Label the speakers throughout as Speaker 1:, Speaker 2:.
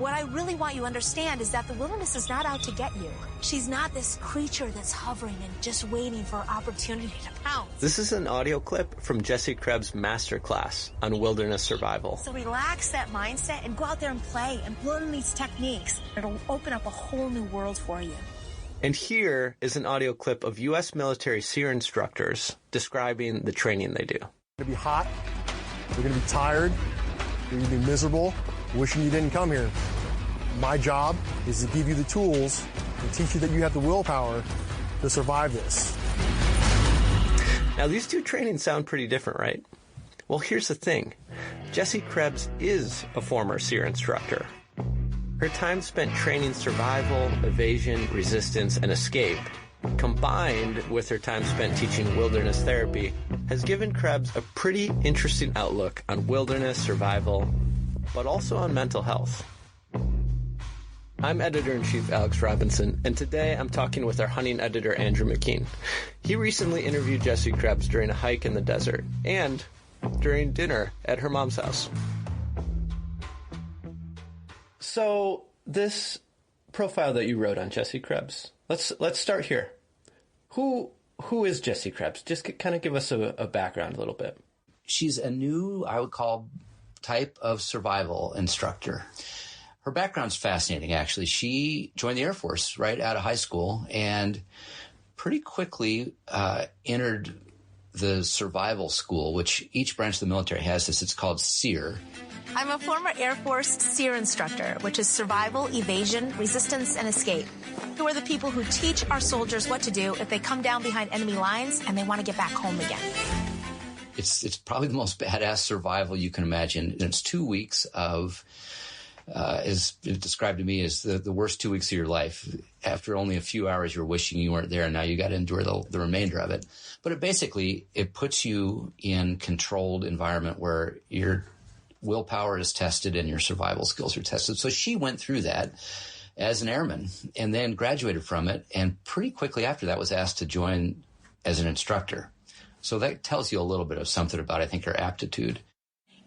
Speaker 1: What I really want you to understand is that the wilderness is not out to get you. She's not this creature that's hovering and just waiting for an opportunity to pounce.
Speaker 2: This is an audio clip from Jessie Krebs' masterclass on wilderness survival.
Speaker 1: So relax that mindset and go out there and play and learn these techniques. It'll open up a whole new world for you.
Speaker 2: And here is an audio clip of U.S. military SEER instructors describing the training they do.
Speaker 3: You're going to be hot. You're going to be tired. You're going to be miserable, wishing you didn't come here. My job is to give you the tools and teach you that you have the willpower to survive this.
Speaker 2: Now, these two trainings sound pretty different, right? Well, here's the thing. Jessie Krebs is a former SEER instructor. Her time spent training survival, evasion, resistance, and escape, combined with her time spent teaching wilderness therapy, has given Krebs a pretty interesting outlook on wilderness survival, but also on mental health. I'm Editor-in-Chief Alex Robinson, and today I'm talking with our hunting editor, Andrew McKean. He recently interviewed Jessie Krebs during a hike in the desert and during dinner at her mom's house. So, this profile that you wrote on Jessie Krebs, let's start here. Who is Jessie Krebs? Just kind of give us a background a little bit.
Speaker 4: She's a new, I would call, type of survival instructor. Her background's fascinating, actually. She joined the Air Force right out of high school and pretty quickly entered the survival school, which each branch of the military has this. It's called SEER.
Speaker 1: I'm a former Air Force SEER instructor, which is survival, evasion, resistance, and escape. Who are the people who teach our soldiers what to do if they come down behind enemy lines and they want to get back home again.
Speaker 4: It's probably the most badass survival you can imagine. And it's 2 weeks of, as it described to me, as the worst 2 weeks of your life. After only a few hours, you're wishing you weren't there, and now you got to endure the remainder of it. But it puts you in controlled environment where your willpower is tested and your survival skills are tested. So she went through that as an airman and then graduated from it, and pretty quickly after that was asked to join as an instructor. So that tells you a little bit of something about, I think, her aptitude.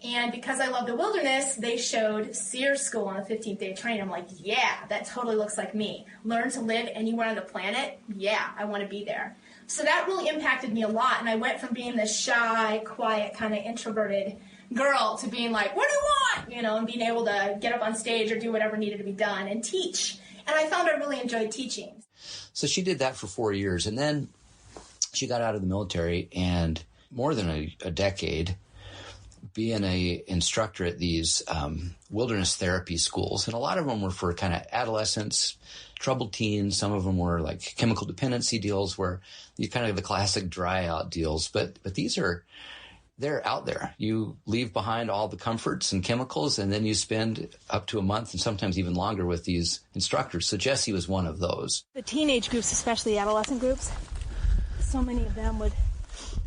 Speaker 5: And because I love the wilderness, they showed SEER school on the 15th day of training. I'm like, yeah, that totally looks like me. Learn to live anywhere on the planet? Yeah, I want to be there. So that really impacted me a lot. And I went from being this shy, quiet, kind of introverted girl to being like, what do you want? And being able to get up on stage or do whatever needed to be done and teach. And I found I really enjoyed teaching.
Speaker 4: So she did that for 4 years. And then she got out of the military, and more than a decade being an instructor at these wilderness therapy schools. And a lot of them were for kind of adolescents, troubled teens. Some of them were like chemical dependency deals where you kind of the classic dry out deals. But they're out there. You leave behind all the comforts and chemicals, and then you spend up to a month and sometimes even longer with these instructors. So Jessie was one of those.
Speaker 6: The teenage groups, especially the adolescent groups, so many of them would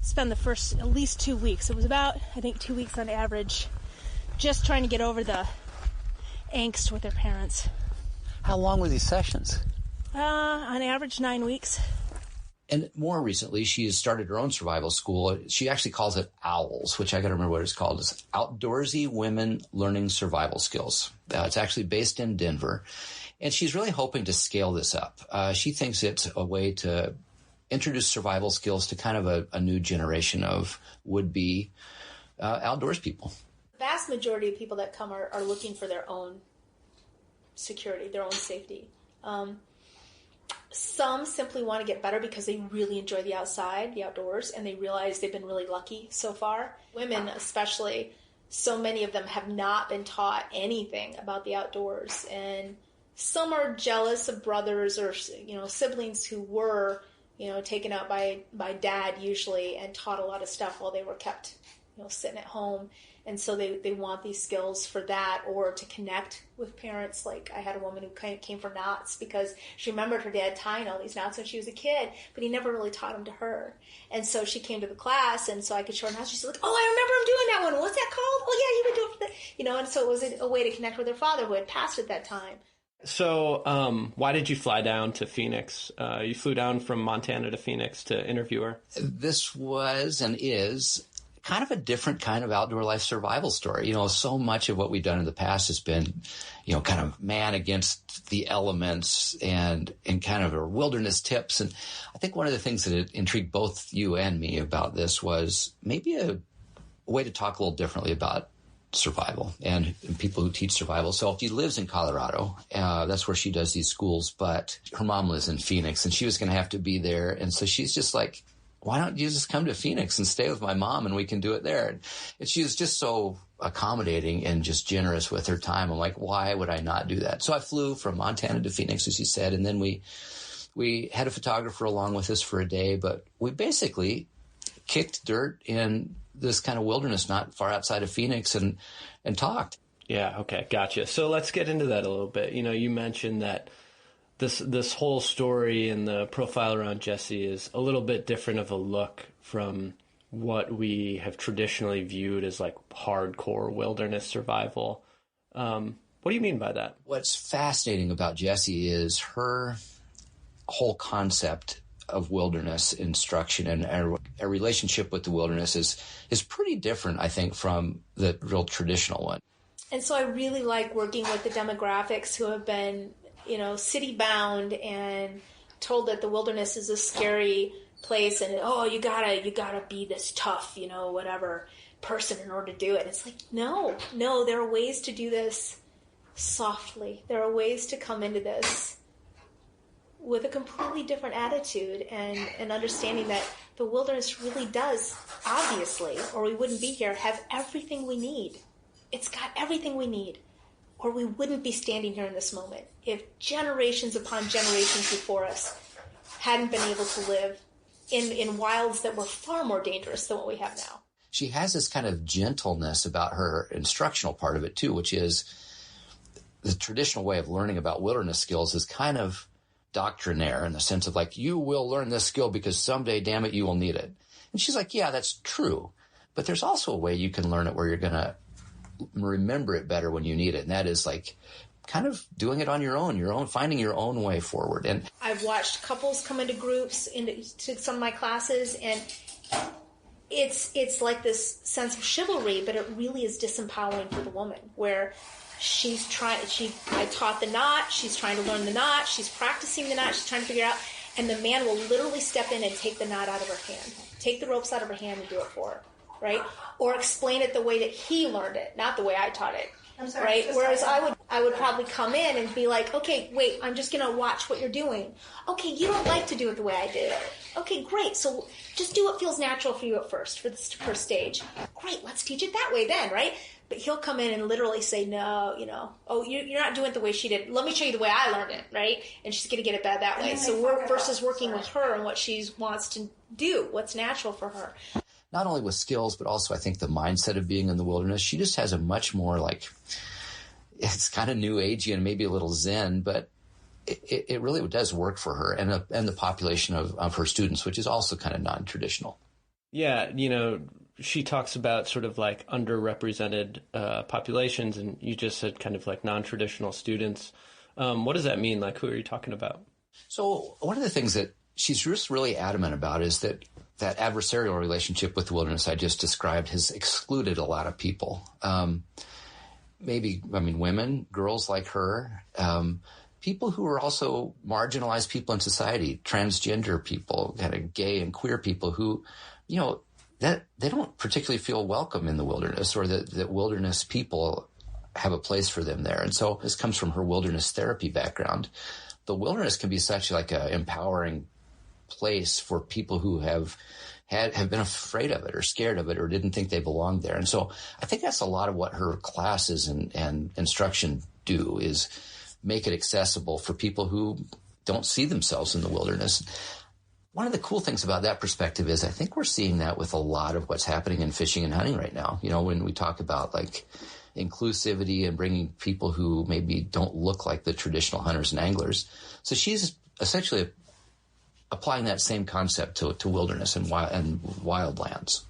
Speaker 6: spend the first at least 2 weeks. It was about, I think, 2 weeks on average, just trying to get over the angst with their parents.
Speaker 4: How long were these sessions?
Speaker 6: On average, 9 weeks.
Speaker 4: And more recently, she has started her own survival school. She actually calls it OWLS, which I got to remember what it's called. It's Outdoorsy Women Learning Survival Skills. It's actually based in Denver. And she's really hoping to scale this up. She thinks it's a way to introduce survival skills to kind of a new generation of would-be outdoors people.
Speaker 5: The vast majority of people that come are looking for their own security, their own safety. Some simply want to get better because they really enjoy the outside, the outdoors, and they realize they've been really lucky so far. Women especially, so many of them have not been taught anything about the outdoors. And some are jealous of brothers or siblings who were taken out by dad usually and taught a lot of stuff while they were kept sitting at home. And so they want these skills for that, or to connect with parents. Like I had a woman who came for knots because she remembered her dad tying all these knots when she was a kid, but he never really taught them to her. And so she came to the class, and so I could show her knots. She's like, oh, I remember him doing that one. What's that called? Oh, yeah, he would do it for that. And so it was a way to connect with her father who had passed at that time.
Speaker 2: So why did you fly down to Phoenix? You flew down from Montana to Phoenix to interview her.
Speaker 4: This was and is kind of a different kind of outdoor life survival story. So much of what we've done in the past has been, kind of man against the elements and kind of a wilderness tips. And I think one of the things that intrigued both you and me about this was maybe a way to talk a little differently about survival and people who teach survival. So she lives in Colorado. That's where she does these schools, but her mom lives in Phoenix and she was going to have to be there. And so she's just like, why don't you just come to Phoenix and stay with my mom and we can do it there? And she was just so accommodating and just generous with her time. I'm like, why would I not do that? So I flew from Montana to Phoenix, as you said. And then we had a photographer along with us for a day, but we basically kicked dirt in this kind of wilderness not far outside of Phoenix and talked.
Speaker 2: Yeah. Okay. Gotcha. So let's get into that a little bit. You mentioned that this whole story and the profile around Jessie is a little bit different of a look from what we have traditionally viewed as like hardcore wilderness survival. What do you mean by that?
Speaker 4: What's fascinating about Jessie is her whole concept of wilderness instruction and a relationship with the wilderness is pretty different, I think, from the real traditional one.
Speaker 5: And so I really like working with the demographics who have been, city bound and told that the wilderness is a scary place and, you gotta be this tough, whatever person in order to do it. It's like, no, there are ways to do this softly. There are ways to come into this with a completely different attitude and understanding that the wilderness really does, obviously, or we wouldn't be here, have everything we need. It's got everything we need, or we wouldn't be standing here in this moment if generations upon generations before us hadn't been able to live in wilds that were far more dangerous than what we have now.
Speaker 4: She has this kind of gentleness about her instructional part of it, too, which is the traditional way of learning about wilderness skills is kind of doctrinaire in the sense of like, you will learn this skill because someday, damn it, you will need it. And she's like, yeah, that's true. But there's also a way you can learn it where you're going to remember it better when you need it. And that is like kind of doing it on your own, finding your own way forward. And
Speaker 5: I've watched couples come into groups, into some of my classes, and it's like this sense of chivalry, but it really is disempowering for the woman, where I taught the knot, she's trying to learn the knot, she's practicing the knot, she's trying to figure it out, and the man will literally step in and take the knot out of her hand, take the ropes out of her hand and do it for her, right? Or explain it the way that he learned it, not the way I taught it.
Speaker 6: I'm sorry,
Speaker 5: right? Whereas I would probably come in and be like, okay, wait, I'm just going to watch what you're doing. Okay, you don't like to do it the way I did it. Okay, great. So just do what feels natural for you at first, for this first stage. Great, let's teach it that way then, right? But he'll come in and literally say, no, you're not doing it the way she did. Let me show you the way I learned it, right? And she's going to get it bad that way. So we're versus working with her and what she wants to do, what's natural for her.
Speaker 4: Not only with skills, but also I think the mindset of being in the wilderness. She just has a much more it's kind of new agey and maybe a little zen, but it really does work for her and the population of her students, which is also kind of non-traditional.
Speaker 2: Yeah, she talks about sort of like underrepresented populations, and you just said kind of like non-traditional students. What does that mean? Like, who are you talking about?
Speaker 4: So one of the things that she's just really adamant about is that adversarial relationship with the wilderness I just described has excluded a lot of people. Women, girls like her, people who are also marginalized people in society, transgender people, kind of gay and queer people who, that they don't particularly feel welcome in the wilderness, or that wilderness people have a place for them there. And so this comes from her wilderness therapy background. The wilderness can be such like an empowering place for people who have been afraid of it or scared of it or didn't think they belonged there. And so I think that's a lot of what her classes and instruction do, is make it accessible for people who don't see themselves in the wilderness. One of the cool things about that perspective is I think we're seeing that with a lot of what's happening in fishing and hunting right now. When we talk about like inclusivity and bringing people who maybe don't look like the traditional hunters and anglers. So she's essentially applying that same concept to wilderness and wildlands.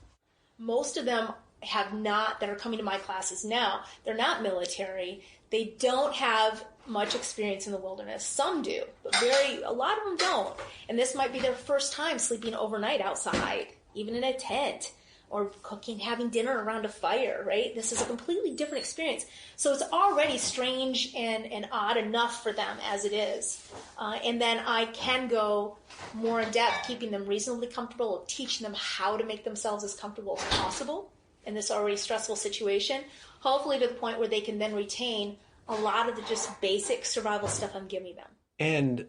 Speaker 5: Most of them that are coming to my classes now, they're not military. They don't have much experience in the wilderness. Some do, but a lot of them don't. And this might be their first time sleeping overnight outside, even in a tent. or cooking, having dinner around a fire, right? This is a completely different experience. So it's already strange and odd enough for them as it is. And then I can go more in depth, keeping them reasonably comfortable, or teaching them how to make themselves as comfortable as possible in this already stressful situation, hopefully to the point where they can then retain a lot of the just basic survival stuff I'm giving them.
Speaker 2: And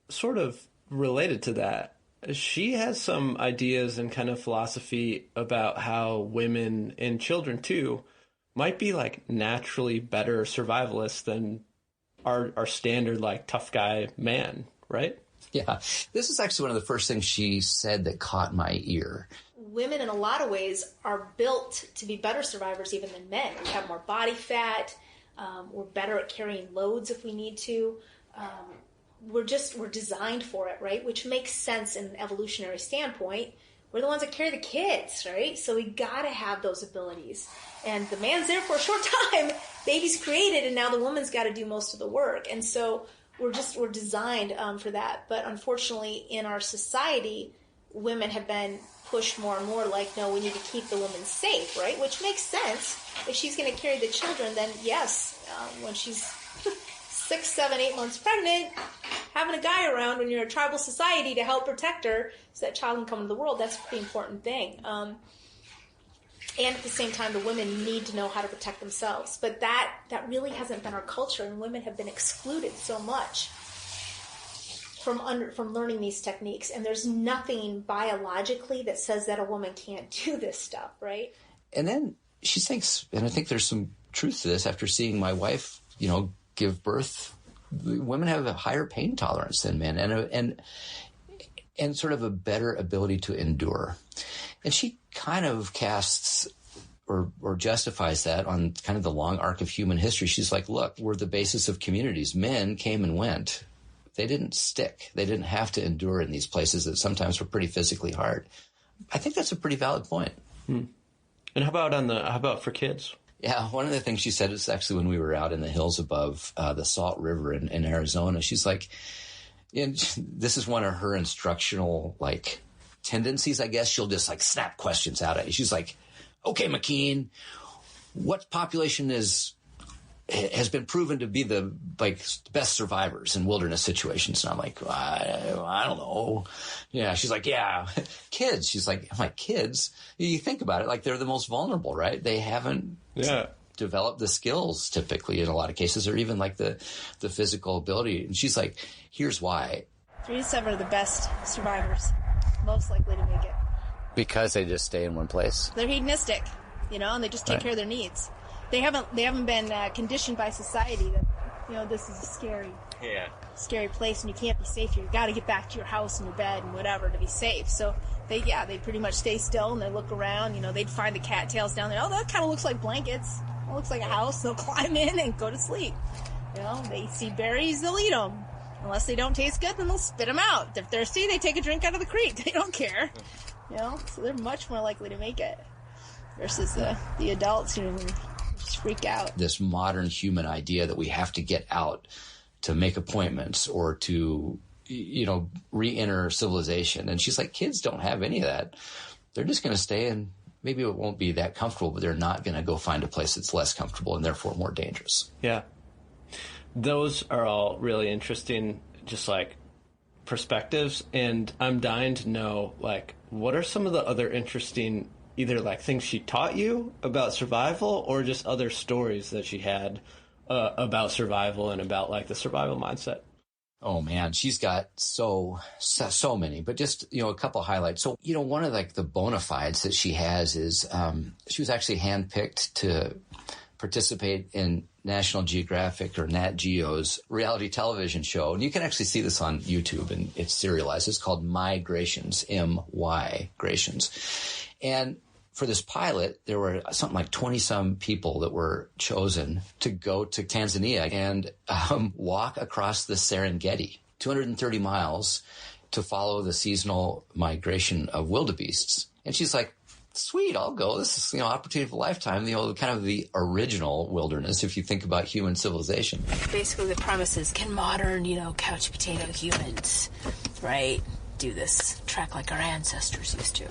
Speaker 2: sort of related to that, she has some ideas and kind of philosophy about how women and children too might be like naturally better survivalists than our standard like tough guy man, right?
Speaker 4: Yeah. This is actually one of the first things she said that caught my ear.
Speaker 5: Women in a lot of ways are built to be better survivors even than men. We have more body fat. We're better at carrying loads if we need to. We're designed for it, right? Which makes sense in an evolutionary standpoint. We're the ones that carry the kids, right? So we gotta have those abilities. And the man's there for a short time, baby's created, and now the woman's gotta do most of the work. And so we're designed for that. But unfortunately, in our society, women have been pushed more and more like, no, we need to keep the woman safe, right? Which makes sense. If she's gonna carry the children, then yes, when she's 6, 7, 8 months pregnant, having a guy around when you're a tribal society to help protect her so that child can come into the world, that's a pretty important thing. And at the same time, the women need to know how to protect themselves. But that really hasn't been our culture, and women have been excluded so much from learning these techniques. And there's nothing biologically that says that a woman can't do this stuff, right?
Speaker 4: And then she thinks, and I think there's some truth to this, after seeing my wife, give birth, women have a higher pain tolerance than men and sort of a better ability to endure. And she kind of casts or justifies that on kind of the long arc of human history. She's like, look, we're the basis of communities. Men came and went. They didn't stick. They didn't have to endure in these places that sometimes were pretty physically hard. I think that's a pretty valid point.
Speaker 2: And how about for kids?
Speaker 4: Yeah, one of the things she said is actually when we were out in the hills above the Salt River in Arizona, she's like, and this is one of her instructional like tendencies, I guess. She'll just like snap questions out at you. She's like, okay, McKean, what population has been proven to be the best survivors in wilderness situations? And I'm like, I don't know. Yeah. She's like, yeah, kids. She's like, I'm like, kids? You think about it, like they're the most vulnerable, right? They haven't developed the skills typically in a lot of cases, or even like the physical ability. And she's like, here's why.
Speaker 6: 3 to 7 are the best survivors, most likely to make it.
Speaker 4: Because they just stay in one place.
Speaker 6: They're hedonistic, and they just take care of their needs. They haven't been conditioned by society that, this is a scary place and you can't be safe here. You got to get back to your house and your bed and whatever to be safe. So they pretty much stay still and they look around. They'd find the cattails down there. Oh, that kind of looks like blankets. It looks like a house. They'll climb in and go to sleep. They see berries, they'll eat them. Unless they don't taste good, then they'll spit them out. If they're thirsty, they take a drink out of the creek. They don't care. So they're much more likely to make it versus the adults who just freak out.
Speaker 4: This modern human idea that we have to get out to make appointments or to, re-enter civilization. And she's like, kids don't have any of that. They're just going to stay, and maybe it won't be that comfortable, but they're not going to go find a place that's less comfortable and therefore more dangerous.
Speaker 2: Yeah. Those are all really interesting, just like perspectives. And I'm dying to know, like, what are some of the other interesting, either like things she taught you about survival or just other stories that she had about survival and about like the survival mindset?
Speaker 4: Oh man, she's got so many, but just, a couple of highlights. So, one of like the bona fides that she has is, she was actually handpicked to participate in National Geographic or Nat Geo's reality television show. And you can actually see this on YouTube, and it's serialized. It's called Migrations, M-Y-Grations. And for this pilot, there were something like 20-some people that were chosen to go to Tanzania and walk across the Serengeti, 230 miles, to follow the seasonal migration of wildebeests. And she's like, sweet, I'll go. This is, opportunity of a lifetime, kind of the original wilderness, if you think about human civilization.
Speaker 7: Basically, the premise is, can modern, couch potato humans, right, do this trek like our ancestors used to?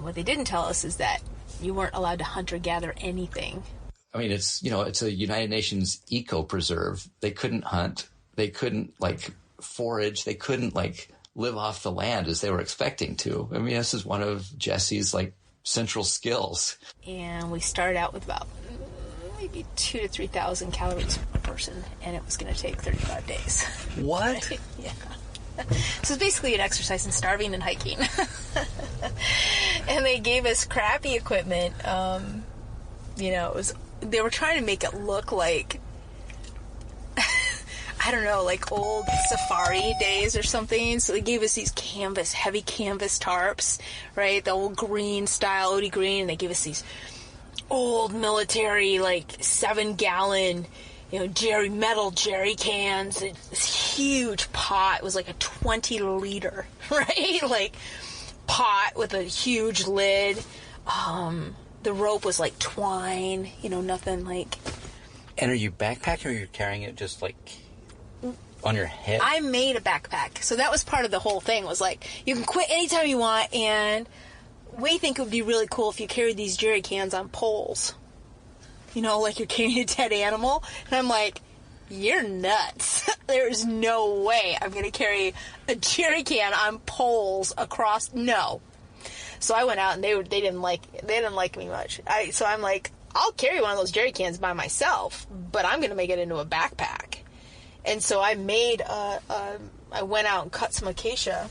Speaker 7: What they didn't tell us is that you weren't allowed to hunt or gather anything.
Speaker 4: I mean, it's a United Nations eco-preserve. They couldn't hunt. They couldn't, forage. They couldn't, live off the land as they were expecting to. I mean, this is one of Jessie's, central skills. And
Speaker 7: we started out with about maybe 2,000 to 3,000 calories per person, and it was going to take 35 days.
Speaker 4: What?
Speaker 7: Yeah. So it's basically an exercise in starving and hiking. And they gave us crappy equipment. They were trying to make it look like, I don't know, like old safari days or something. So they gave us these heavy canvas tarps, right? The old green style, OD green. And they gave us these old military, 7-gallon, metal jerry cans. This huge pot. It was like a 20-liter, right? Pot with a huge lid. The rope was like twine, nothing like...
Speaker 8: And are you backpacking or you're carrying it just on your head?
Speaker 7: I made a backpack. So that was part of the whole thing, was you can quit anytime you want, and we think it would be really cool if you carried these jerry cans on poles. Like you're carrying a dead animal. And I'm like, you're nuts. There's no way I'm going to carry a jerry can on poles across. No. So I went out, and they didn't like me much. So I'm like, I'll carry one of those jerry cans by myself, but I'm going to make it into a backpack. And so I I went out and cut some acacia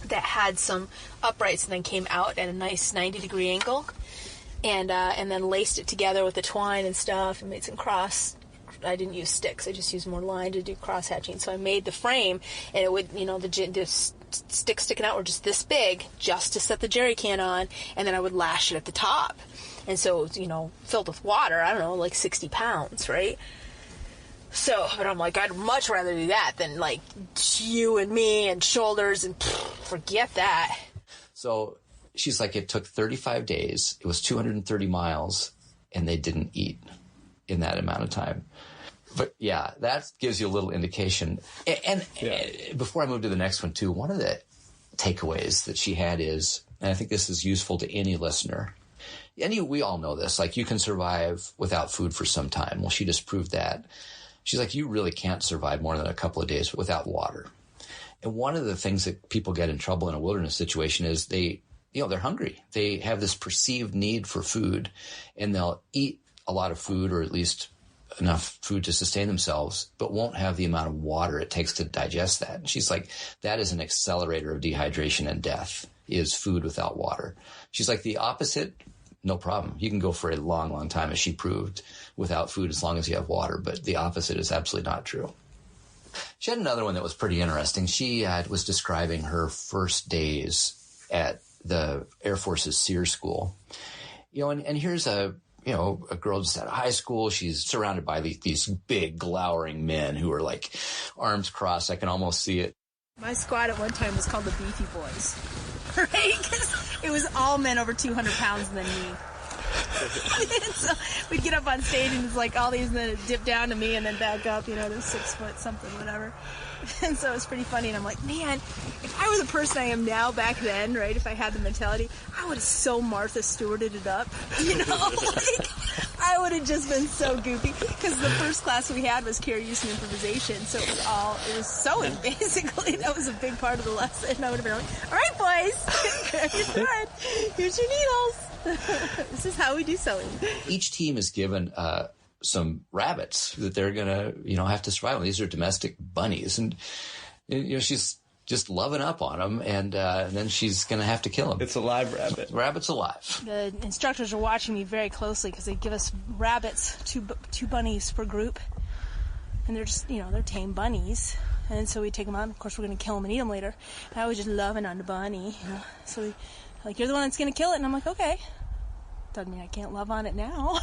Speaker 7: that had some uprights, and then came out at a nice 90-degree angle, and then laced it together with the twine and stuff, and made some I didn't use sticks. I just used more line to do cross hatching. So I made the frame, and it would, the sticks sticking out were just this big, just to set the jerry can on, and then I would lash it at the top. And so it was, filled with water, I don't know, 60 pounds, right? So, but I'm like, I'd much rather do that than you and me and shoulders and forget that.
Speaker 4: So she's like, it took 35 days. It was 230 miles, and they didn't eat in that amount of time. But yeah, that gives you a little indication. And before I move to the next one too, one of the takeaways that she had is, and I think this is useful to any listener, and we all know this, you can survive without food for some time. Well, she just proved that. She's like, you really can't survive more than a couple of days without water. And one of the things that people get in trouble in a wilderness situation is they're hungry. They have this perceived need for food, and they'll eat a lot of food, or at least enough food to sustain themselves, but won't have the amount of water it takes to digest that. And she's like, that is an accelerator of dehydration and death, is food without water. She's like, the opposite, no problem. You can go for a long, long time, as she proved, without food as long as you have water. But the opposite is absolutely not true. She had another one that was pretty interesting. She was describing her first days at the Air Force's SEER school. And here's a girl just out of high school. She's surrounded by these big, glowering men who are arms crossed. I can almost see it.
Speaker 6: My squad at one time was called the Beefy Boys, right? Because it was all men over 200 pounds than me. So we'd get up on stage, and it's all these men dip down to me and then back up, they're 6 foot something, whatever. And so it's pretty funny, and I'm like, man, if I were the person I am now back then, right, if I had the mentality, I would have so Martha Stewarted it up, I would have just been so goofy, because the first class we had was care, use, and improvisation, so it was sewing, basically. That was a big part of the lesson. I would have been like, all right, boys, grab your thread, here's your needles. This is how we do sewing.
Speaker 4: Each team is given some rabbits that they're gonna, have to survive. These are domestic bunnies, and she's just loving up on them, and then she's gonna have to kill them.
Speaker 2: It's a live rabbit.
Speaker 4: Rabbit's alive.
Speaker 6: The instructors are watching me very closely, because they give us rabbits, two bunnies per group, and they're just, they're tame bunnies. And so we take them out, and of course we're gonna kill them and eat them later. And I was just loving on the bunny, So we, you're the one that's gonna kill it, and I'm like, okay. Doesn't mean I can't love on it now,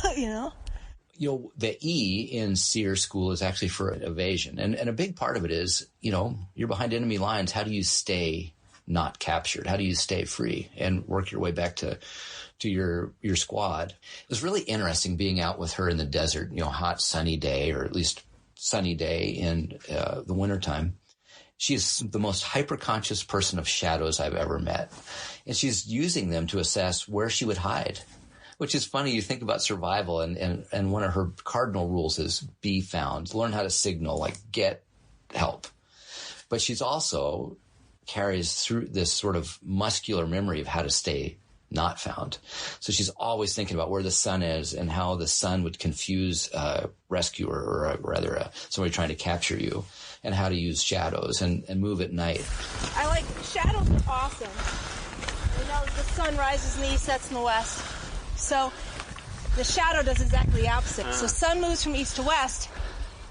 Speaker 4: The E in SEER school is actually for evasion. And a big part of it is, you're behind enemy lines. How do you stay not captured? How do you stay free and work your way back to your squad? It was really interesting being out with her in the desert, hot, sunny day, or at least sunny day in the wintertime. She's the most hyper-conscious person of shadows I've ever met. And she's using them to assess where she would hide, which is funny. You think about survival, and one of her cardinal rules is be found, learn how to signal, like get help. But she's also carries through this sort of muscular memory of how to stay not found. So she's always thinking about where the sun is and how the sun would confuse a rescuer, or rather somebody trying to capture you, and how to use shadows and move at night.
Speaker 6: I like, shadows are awesome. You know, the sun rises in the east, sets in the west. So the shadow does exactly the opposite. So sun moves from east to west,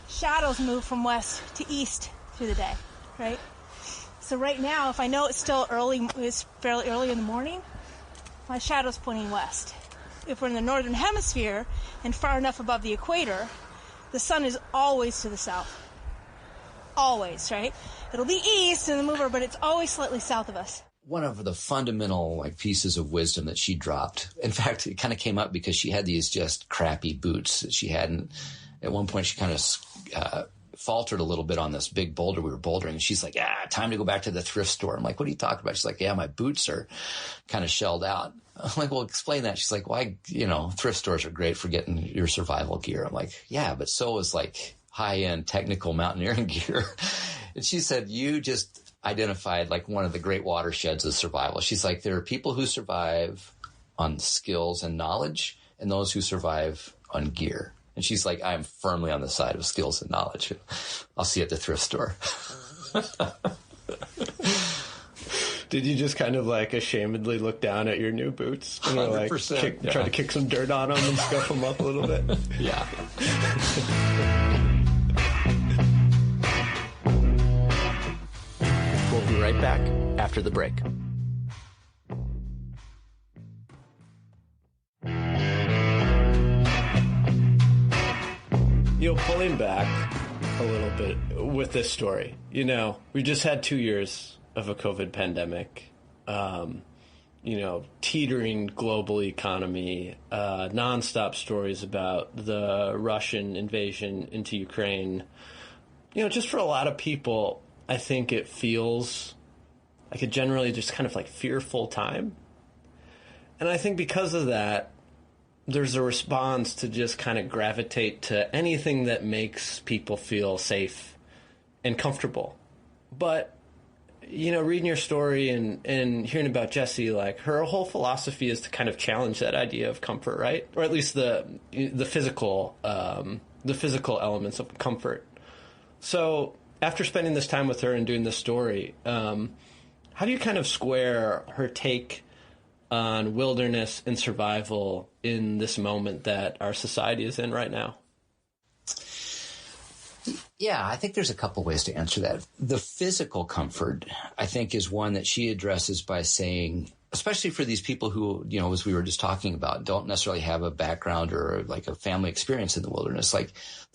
Speaker 6: shadows move from west to east through the day, right? So right now, if I know it's still early, it's fairly early in the morning, my shadow's pointing west. If we're in the northern hemisphere and far enough above the equator, the sun is always to the south. Always, right? It'll be east in the mover, but it's always slightly south of us.
Speaker 4: One of the fundamental pieces of wisdom that she dropped, in fact, it kind of came up because she had these just crappy boots that she had. And at one point, she kind of faltered a little bit on this big boulder we were bouldering. And she's like, time to go back to the thrift store. I'm like, what are you talking about? She's like, my boots are kind of shelled out. I'm like, well, explain that. She's like, why, thrift stores are great for getting your survival gear. I'm like, yeah, but so is high-end technical mountaineering gear. And she said, you just identified one of the great watersheds of survival. She's like, there are people who survive on skills and knowledge, and those who survive on gear. And she's like, I'm firmly on the side of skills and knowledge. I'll see you at the thrift store.
Speaker 2: Did you just kind of ashamedly look down at your new boots? 100%. Try to kick some dirt on them and scuff them up a little bit?
Speaker 4: Yeah.
Speaker 2: We'll be right back after the break. Pulling back a little bit with this story, we just had 2 years of a COVID pandemic, teetering global economy, nonstop stories about the Russian invasion into Ukraine. Just for a lot of people, I think it feels like a generally just kind of fearful time. And I think because of that, there's a response to just kind of gravitate to anything that makes people feel safe and comfortable. But, reading your story and hearing about Jessie, her whole philosophy is to kind of challenge that idea of comfort, right? Or at least the physical elements of comfort. So after spending this time with her and doing this story, how do you kind of square her take on wilderness and survival in this moment that our society is in right now?
Speaker 4: Yeah, I think there's a couple ways to answer that. The physical comfort, I think, is one that she addresses by saying, especially for these people who, as we were just talking about, don't necessarily have a background or a family experience in the wilderness. The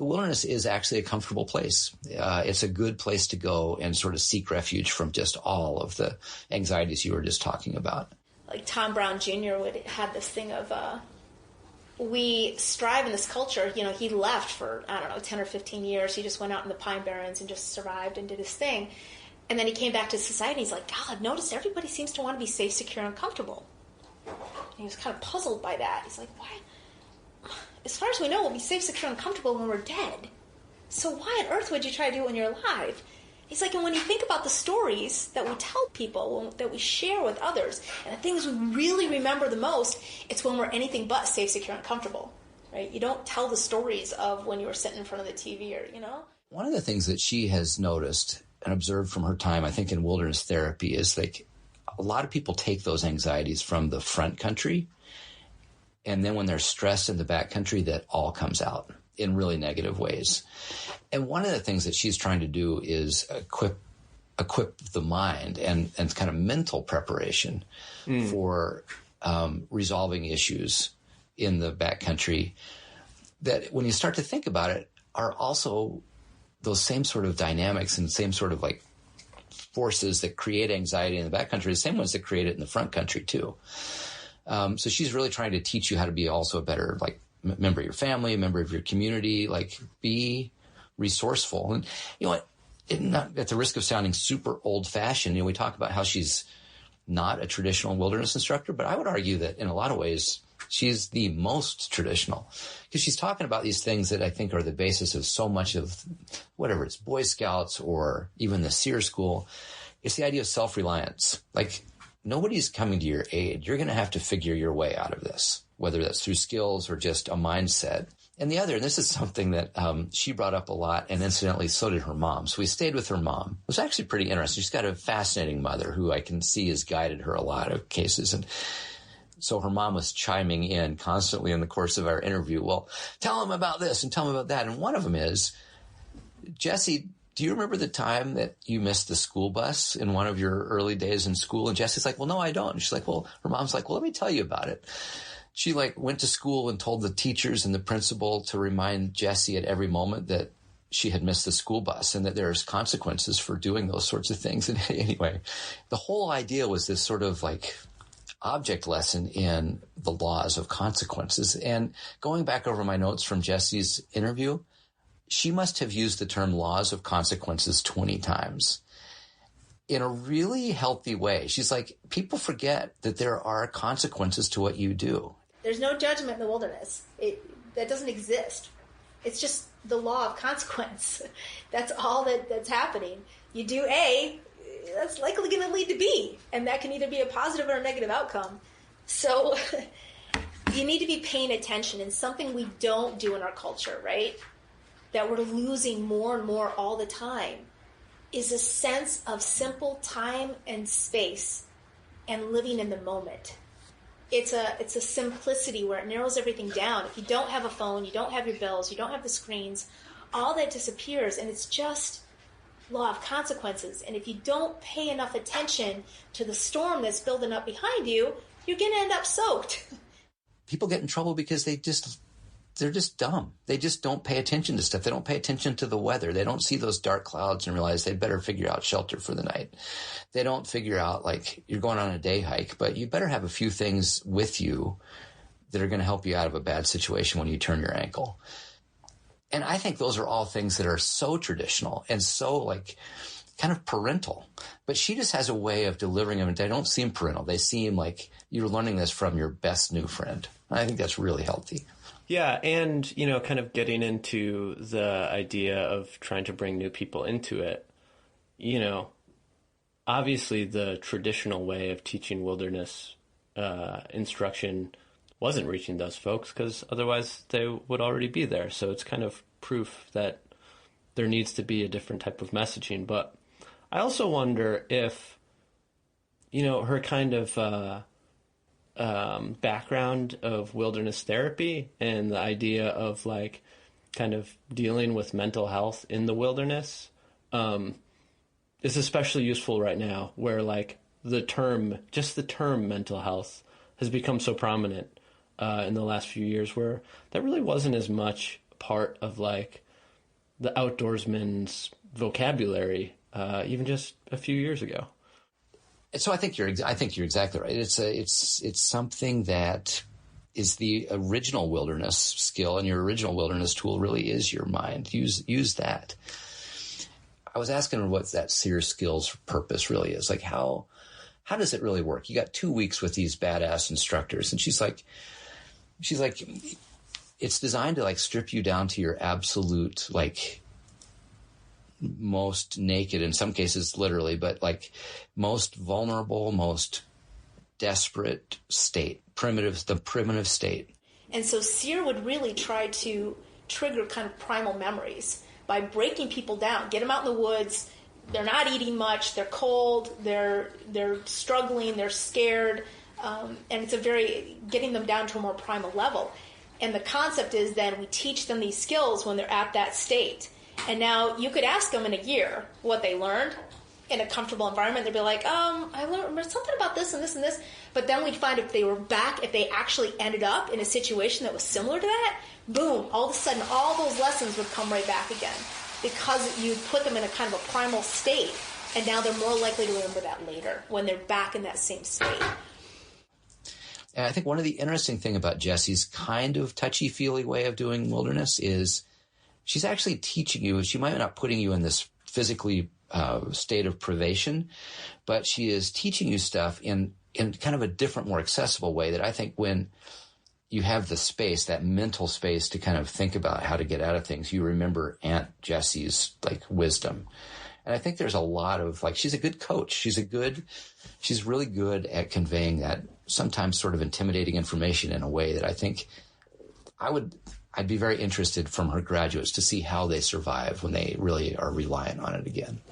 Speaker 4: wilderness is actually a comfortable place. It's a good place to go and sort of seek refuge from just all of the anxieties you were just talking about.
Speaker 5: Tom Brown Jr. had this thing of, we strive in this culture. He left for, 10 or 15 years. He just went out in the Pine Barrens and just survived and did his thing. And then he came back to society. He's like, God, I've noticed everybody seems to want to be safe, secure, and comfortable. And he was kind of puzzled by that. He's like, why? As far as we know, we'll be safe, secure, and comfortable when we're dead. So why on earth would you try to do it when you're alive? He's like, and when you think about the stories that we tell people, that we share with others, and the things we really remember the most, it's when we're anything but safe, secure, and comfortable, right? You don't tell the stories of when you were sitting in front of the TV or,
Speaker 4: One of the things that she has noticed and observed from her time, I think, in wilderness therapy is a lot of people take those anxieties from the front country, and then when they're stressed in the back country, that all comes out in really negative ways. And one of the things that she's trying to do is equip the mind and kind of mental preparation for resolving issues in the backcountry that, when you start to think about it, are also those same sort of dynamics and same sort of forces that create anxiety in the backcountry, the same ones that create it in the front country too. So she's really trying to teach you how to be also a better member of your family, a member of your community, be resourceful. And you know what? not at the risk of sounding super old-fashioned, we talk about how she's not a traditional wilderness instructor, but I would argue that in a lot of ways, she's the most traditional, because she's talking about these things that I think are the basis of so much of whatever it's Boy Scouts or even the SEER school. It's the idea of self-reliance. Like, nobody's coming to your aid. You're going to have to figure your way out of this, whether that's through skills or just a mindset. And the other, and this is something that she brought up a lot, and incidentally, so did her mom. So we stayed with her mom. It was actually pretty interesting. She's got a fascinating mother who I can see has guided her a lot of cases. And so her mom was chiming in constantly in the course of our interview. Well, tell them about this and tell them about that. And one of them is, Jessie, do you remember the time that you missed the school bus in one of your early days in school? And Jessie's like, well, no, I don't. And she's like, well, her mom's like, well, let me tell you about it. She went to school and told the teachers and the principal to remind Jessie at every moment that she had missed the school bus and that there's consequences for doing those sorts of things. And anyway, the whole idea was this sort of object lesson in the laws of consequences. And going back over my notes from Jessie's interview, she must have used the term laws of consequences 20 times in a really healthy way. She's like, people forget that there are consequences to what you do.
Speaker 5: There's no judgment in the wilderness. That doesn't exist. It's just the law of consequence. That's all that's happening. You do A, that's likely going to lead to B, and that can either be a positive or a negative outcome. So you need to be paying attention, and something we don't do in our culture, right, that we're losing more and more all the time, is a sense of simple time and space and living in the moment. It's a simplicity where it narrows everything down. If you don't have a phone, you don't have your bills, you don't have the screens, all that disappears, and it's just law of consequences. And if you don't pay enough attention to the storm that's building up behind you, you're going to end up soaked.
Speaker 4: People get in trouble because they're just dumb. They just don't pay attention to stuff. They don't pay attention to the weather. They don't see those dark clouds and realize they'd better figure out shelter for the night. They don't figure out, you're going on a day hike, but you better have a few things with you that are going to help you out of a bad situation when you turn your ankle. And I think those are all things that are so traditional and so kind of parental, but she just has a way of delivering them. And they don't seem parental. They seem like you're learning this from your best new friend. I think that's really healthy.
Speaker 2: Yeah, and, kind of getting into the idea of trying to bring new people into it. Obviously the traditional way of teaching wilderness instruction wasn't reaching those folks, because otherwise they would already be there. So it's kind of proof that there needs to be a different type of messaging. But I also wonder if, her kind of background of wilderness therapy and the idea of kind of dealing with mental health in the wilderness is especially useful right now, where the term mental health has become so prominent in the last few years, where that really wasn't as much part of the outdoorsman's vocabulary even just a few years ago.
Speaker 4: So I think you're exactly right. It's something that is the original wilderness skill, and your original wilderness tool really is your mind. Use that. I was asking her what that SEER skills purpose really is. How does it really work? You got 2 weeks with these badass instructors, and she's like, it's designed to strip you down to your absolute most naked, in some cases literally, but most vulnerable, most desperate state, the primitive state.
Speaker 5: And so SEER would really try to trigger kind of primal memories by breaking people down, get them out in the woods. They're not eating much, they're cold, they're struggling, they're scared, and it's getting them down to a more primal level. And the concept is then we teach them these skills when they're at that state. And now you could ask them in a year what they learned in a comfortable environment. They'd be like, I learned something about this and this and this. But then we'd find if they actually ended up in a situation that was similar to that, boom, all of a sudden all those lessons would come right back again, because you put them in a kind of a primal state. And now they're more likely to remember that later when they're back in that same state.
Speaker 4: And I think one of the interesting thing about Jessie's kind of touchy-feely way of doing wilderness is she's actually teaching you. She might not putting you in this physically state of privation, but she is teaching you stuff in kind of a different, more accessible way that I think when you have the space, that mental space to kind of think about how to get out of things, you remember Aunt Jessie's like wisdom. And I think there's a lot of like, she's a good coach. She's really good at conveying that sometimes sort of intimidating information in a way that I think I'd be very interested from her graduates to see how they survive when they really are relying on it again.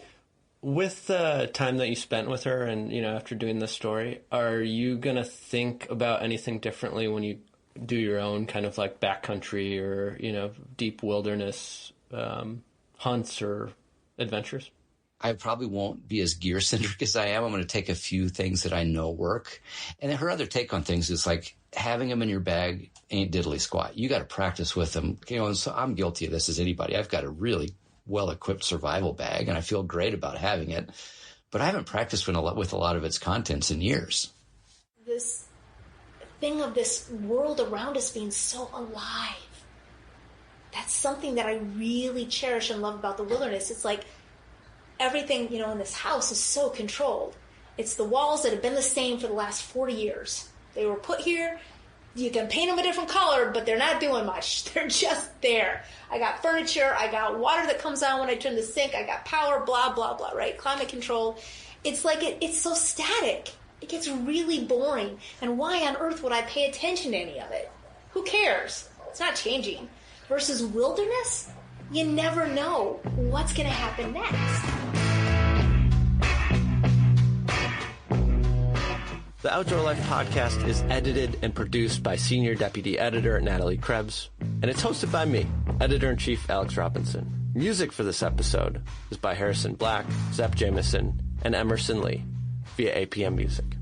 Speaker 2: With the time that you spent with her and, after doing this story, are you going to think about anything differently when you do your own kind of like backcountry or, deep wilderness hunts or adventures?
Speaker 4: I probably won't be as gear-centric as I am. I'm going to take a few things that I know work. And then her other take on things is like having them in your bag ain't diddly squat. You got to practice with them. And so I'm guilty of this as anybody. I've got a really well-equipped survival bag, and I feel great about having it. But I haven't practiced with a lot of its contents in years.
Speaker 5: This thing of this world around us being so alive, that's something that I really cherish and love about the wilderness. It's like everything, in this house is so controlled. It's the walls that have been the same for the last 40 years. They were put here. You can paint them a different color, but they're not doing much. They're just there. I got furniture. I got water that comes on when I turn the sink. I got power, blah, blah, blah, right? Climate control. It's like it's so static. It gets really boring. And why on earth would I pay attention to any of it? Who cares? It's not changing. Versus wilderness, you never know what's going to happen next.
Speaker 2: The Outdoor Life podcast is edited and produced by Senior Deputy Editor Natalie Krebs, and it's hosted by me, Editor-in-Chief Alex Robinson. Music for this episode is by Harrison Black, Zep Jamison, and Emerson Lee via APM Music.